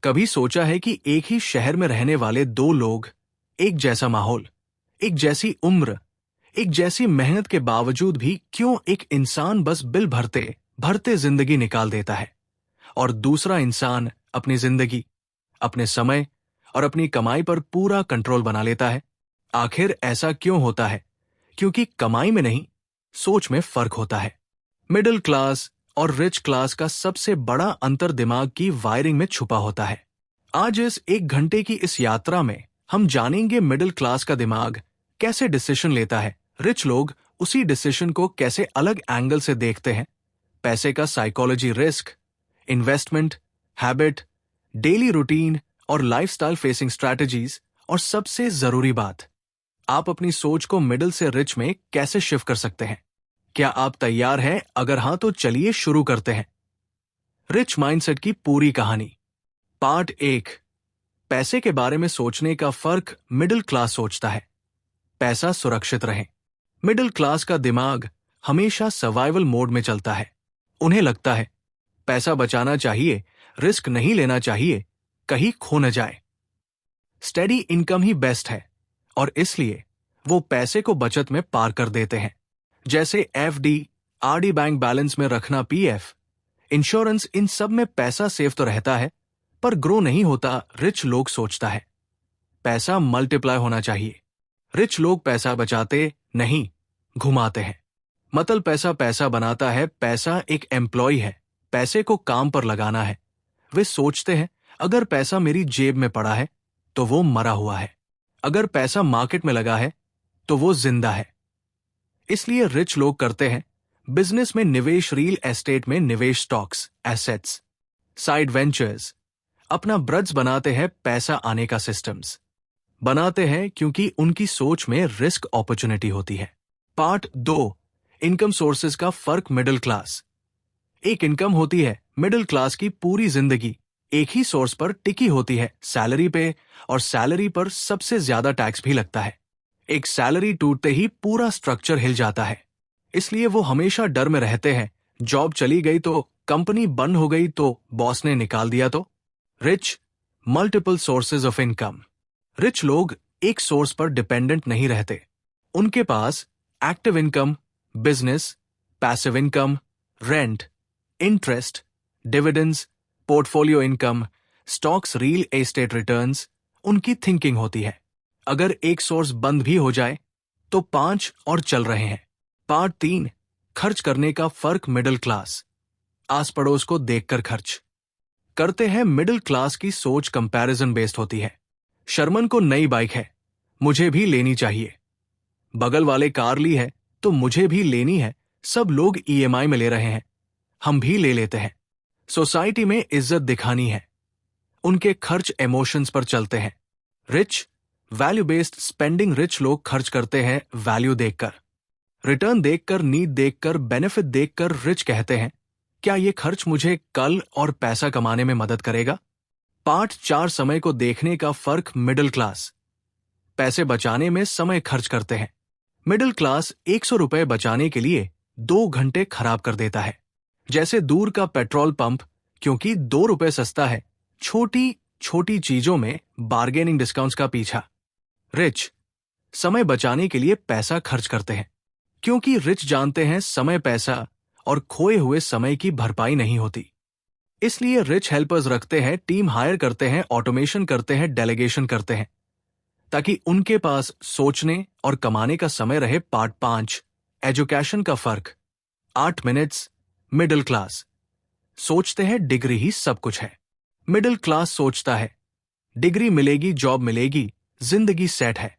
कभी सोचा है कि एक ही शहर में रहने वाले दो लोग, एक जैसा माहौल, एक जैसी उम्र, एक जैसी मेहनत के बावजूद भी क्यों एक इंसान बस बिल भरते भरते जिंदगी निकाल देता है और दूसरा इंसान अपनी जिंदगी, अपने समय और अपनी कमाई पर पूरा कंट्रोल बना लेता है? आखिर ऐसा क्यों होता है? क्योंकि कमाई में नहीं, सोच में फर्क होता है। मिडिल क्लास और रिच क्लास का सबसे बड़ा अंतर दिमाग की वायरिंग में छुपा होता है। आज इस 1 घंटे की इस यात्रा में हम जानेंगे मिडिल क्लास का दिमाग कैसे डिसीजन लेता है, रिच लोग उसी डिसीजन को कैसे अलग एंगल से देखते हैं, पैसे का psychology, risk, investment, habit, daily routine और लाइफस्टाइल फेसिंग स्ट्रैटेजीज, और सबसे जरूरी बात, आप अपनी सोच को मिडिल से रिच में कैसे शिफ्ट कर सकते हैं। क्या आप तैयार हैं? अगर हां तो चलिए शुरू करते हैं। रिच माइंडसेट की पूरी कहानी। पार्ट 1, पैसे के बारे में सोचने का फर्क मिडिल क्लास सोचता है। पैसा सुरक्षित रहे। मिडिल क्लास का दिमाग हमेशा सर्वाइवल मोड में चलता है। उन्हें लगता है पैसा बचाना चाहिए, रिस्क नहीं लेना चाहिए, कहीं खो न जाए। स्टेडी इनकम ही बेस्ट है और इसलिए वो पैसे को बचत में पार कर देते हैं, जैसे एफडी, आरडी, बैंक बैलेंस में रखना, पीएफ, इंश्योरेंस। इन सब में पैसा सेव तो रहता है पर ग्रो नहीं होता। रिच लोग सोचता है पैसा मल्टीप्लाई होना चाहिए। रिच लोग पैसा बचाते नहीं, घुमाते हैं। मतलब पैसा पैसा बनाता है। पैसा एक एम्प्लॉय है, पैसे को काम पर लगाना है। वे सोचते हैं अगर पैसा मेरी जेब में पड़ा है तो वो मरा हुआ है, अगर पैसा मार्केट में लगा है तो वो जिंदा है। इसलिए रिच लोग करते हैं बिजनेस में निवेश, रियल एस्टेट में निवेश, स्टॉक्स, एसेट्स, साइड वेंचर्स। अपना ब्रज बनाते हैं, पैसा आने का सिस्टम्स बनाते हैं, क्योंकि उनकी सोच में रिस्क अपॉर्चुनिटी होती है। पार्ट 2, इनकम सोर्सेज का फर्क मिडिल क्लास। एक इनकम होती है मिडिल क्लास की पूरी जिंदगी एक ही सोर्स पर टिकी होती है, सैलरी पे, और सैलरी पर सबसे ज्यादा टैक्स भी लगता है। एक सैलरी टूटते ही पूरा स्ट्रक्चर हिल जाता है, इसलिए वो हमेशा डर में रहते हैं, जॉब चली गई तो, कंपनी बंद हो गई तो, बॉस ने निकाल दिया तो। Rich, multiple sources of income. Rich लोग एक सोर्स पर डिपेंडेंट नहीं रहते। उनके पास active income, business, passive income, rent, interest, dividends, portfolio income, stocks, real estate returns उनकी थिंकिंग होती है। अगर एक सोर्स बंद भी हो जाए तो 5 और चल रहे हैं। पार्ट 3, खर्च करने का फर्क मिडिल क्लास। आस पड़ोस को देखकर खर्च करते हैं। मिडिल क्लास की सोच कंपैरिजन बेस्ड होती है। शर्मन को नई बाइक है, मुझे भी लेनी चाहिए। बगल वाले कार ली है तो मुझे भी लेनी है। सब लोग ईएमआई में ले रहे हैं, हम भी ले लेते हैं। सोसाइटी में इज्जत दिखानी है। उनके खर्च इमोशंस पर चलते हैं। Rich, value based spending. Rich लोग खर्च करते हैं वैल्यू देखकर, रिटर्न देखकर, नीड देखकर, बेनिफिट देखकर। रिच कहते हैं क्या ये खर्च मुझे कल और पैसा कमाने में मदद करेगा। पार्ट 4, समय को देखने का फर्क मिडिल क्लास। पैसे बचाने में समय खर्च करते हैं। मिडिल क्लास 100 रुपए बचाने के लिए 2 घंटे खराब कर देता है, जैसे दूर का पेट्रोल पंप, क्योंकि 2 रुपए सस्ता है। छोटी छोटी चीजों में बार्गेनिंग, डिस्काउंट्स का पीछा। रिच, समय बचाने के लिए पैसा खर्च करते हैं, क्योंकि रिच जानते हैं समय, पैसा और खोए हुए समय की भरपाई नहीं होती। इसलिए रिच हेल्पर्स रखते हैं, टीम हायर करते हैं, ऑटोमेशन करते हैं, डेलीगेशन करते हैं, ताकि उनके पास सोचने और कमाने का समय रहे। पार्ट 5, एजुकेशन का फर्क। 8 मिनट्स। मिडिल क्लास सोचते हैं डिग्री ही सब कुछ है। मिडिल क्लास सोचता है डिग्री मिलेगी, जॉब मिलेगी, जिंदगी सेट है,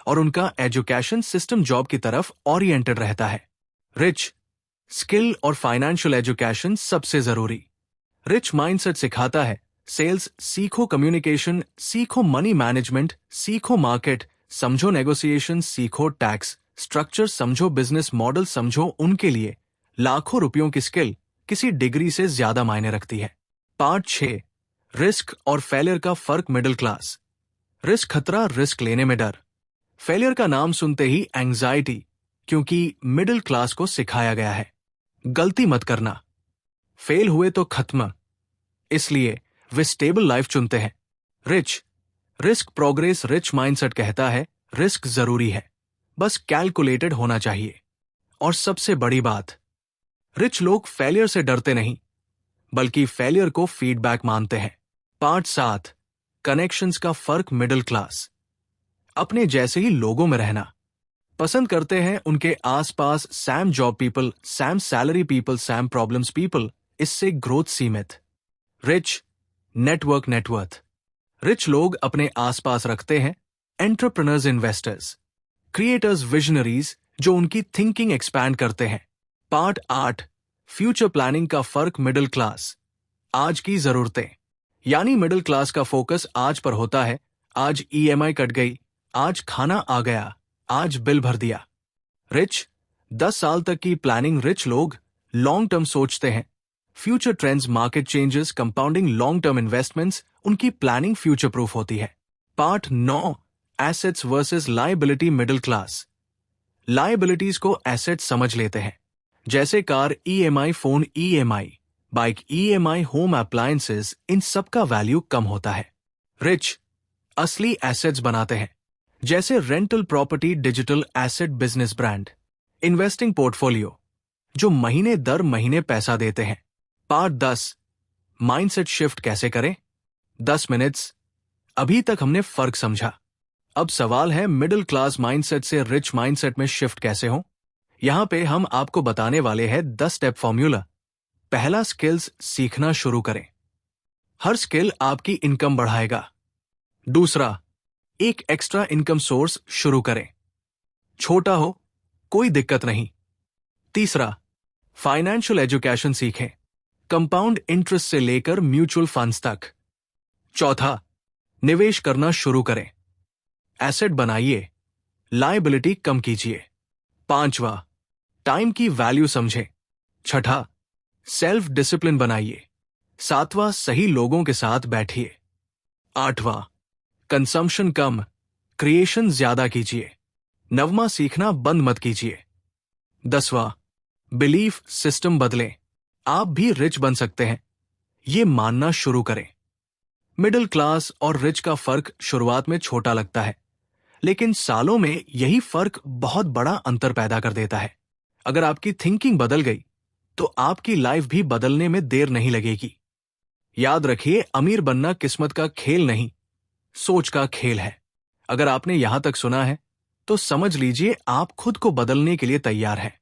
और उनका एजुकेशन सिस्टम जॉब की तरफ ओरिएंटेड रहता है। रिच, स्किल और फाइनेंशियल एजुकेशन सबसे जरूरी। रिच माइंडसेट सिखाता है सेल्स सीखो, कम्युनिकेशन सीखो, मनी मैनेजमेंट सीखो, मार्केट समझो, नेगोशिएशन सीखो, टैक्स स्ट्रक्चर समझो, बिजनेस मॉडल समझो। उनके लिए लाखों रुपयों की स्किल किसी डिग्री से ज्यादा मायने रखती है। पार्ट 6, रिस्क और फेलियर का फर्क मिडिल क्लास। रिस्क, खतरा, रिस्क लेने में डर। फेलियर का नाम सुनते ही एंजाइटी, क्योंकि मिडिल क्लास को सिखाया गया है गलती मत करना, फेल हुए तो खत्म। इसलिए वे स्टेबल लाइफ चुनते हैं। Rich, risk progress rich mindset कहता है रिस्क जरूरी है, बस कैलकुलेटेड होना चाहिए। और सबसे बड़ी बात, रिच लोग फेलियर से डरते नहीं, बल्कि फेलियर को फीडबैक मानते हैं। पार्ट 7, कनेक्शंस का फर्क मिडिल क्लास। अपने जैसे ही लोगों में रहना पसंद करते हैं, उनके आसपास Sam job people, Sam salary people, Sam problems people, इससे ग्रोथ सीमित। Rich, network net worth. रिच लोग अपने आसपास रखते हैं एंटरप्रेन्योर्स, इन्वेस्टर्स, क्रिएटर्स, विजनरीज जो उनकी थिंकिंग एक्सपैंड करते हैं। पार्ट 8, फ्यूचर प्लानिंग का फर्क मिडिल क्लास। आज की जरूरतें, यानी मिडिल क्लास का फोकस आज पर होता है। आज ईएमआई कट गई, आज खाना आ गया, आज बिल भर दिया। रिच, 10 साल तक की प्लानिंग। रिच लोग लॉन्ग टर्म सोचते हैं। Future trends, market changes, compounding long term investments, उनकी प्लानिंग फ्यूचर प्रूफ होती है। Part 9, assets versus liability. Middle class liabilities को एसेट्स समझ लेते हैं, जैसे car EMI, phone EMI, bike EMI, home appliances, इन सब का वैल्यू कम होता है। रिच असली एसेट्स बनाते हैं, जैसे rental property, digital asset, business brand, investing portfolio, जो महीने दर महीने पैसा देते हैं। पार्ट 10, माइंडसेट शिफ्ट कैसे करें। 10 मिनट्स। अभी तक हमने फर्क समझा, अब सवाल है मिडिल क्लास माइंडसेट से रिच माइंडसेट में शिफ्ट कैसे हो। यहां पे हम आपको बताने वाले हैं 10 स्टेप फॉर्मूला। पहला, स्किल्स सीखना शुरू करें। हर स्किल आपकी इनकम बढ़ाएगा। दूसरा, एक एक्स्ट्रा इनकम सोर्स शुरू करें, छोटा हो कोई दिक्कत नहीं। तीसरा, फाइनेंशियल एजुकेशन सीखें, कंपाउंड इंटरेस्ट से लेकर म्यूचुअल फंड्स तक। चौथा, निवेश करना शुरू करें, एसेट बनाइए, लायबिलिटी कम कीजिए। पांचवा, टाइम की वैल्यू समझें। छठा, सेल्फ डिसिप्लिन बनाइए। सातवां, सही लोगों के साथ बैठिए। आठवां, कंजम्पशन कम, क्रिएशन ज्यादा कीजिए। नववां, सीखना बंद मत कीजिए। 10वां, बिलीफ सिस्टम बदलें, आप भी रिच बन सकते हैं, ये मानना शुरू करें। मिडिल क्लास और रिच का फर्क शुरुआत में छोटा लगता है, लेकिन सालों में यही फर्क बहुत बड़ा अंतर पैदा कर देता है। अगर आपकी थिंकिंग बदल गई तो आपकी लाइफ भी बदलने में देर नहीं लगेगी। याद रखिए, अमीर बनना किस्मत का खेल नहीं, सोच का खेल है। अगर आपने यहां तक सुना है तो समझ लीजिए आप खुद को बदलने के लिए तैयार हैं।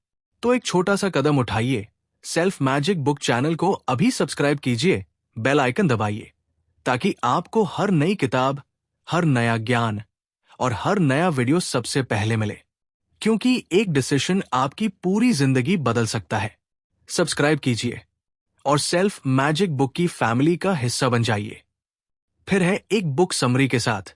तो एक छोटा सा कदम उठाइए, सेल्फ मैजिक बुक चैनल को अभी सब्सक्राइब कीजिए, बेल आइकन दबाइए, ताकि आपको हर नई किताब, हर नया ज्ञान और हर नया वीडियो सबसे पहले मिले। क्योंकि एक डिसीजन आपकी पूरी जिंदगी बदल सकता है। सब्सक्राइब कीजिए और सेल्फ मैजिक बुक की फैमिली का हिस्सा बन जाइए। फिर है एक बुक समरी के साथ।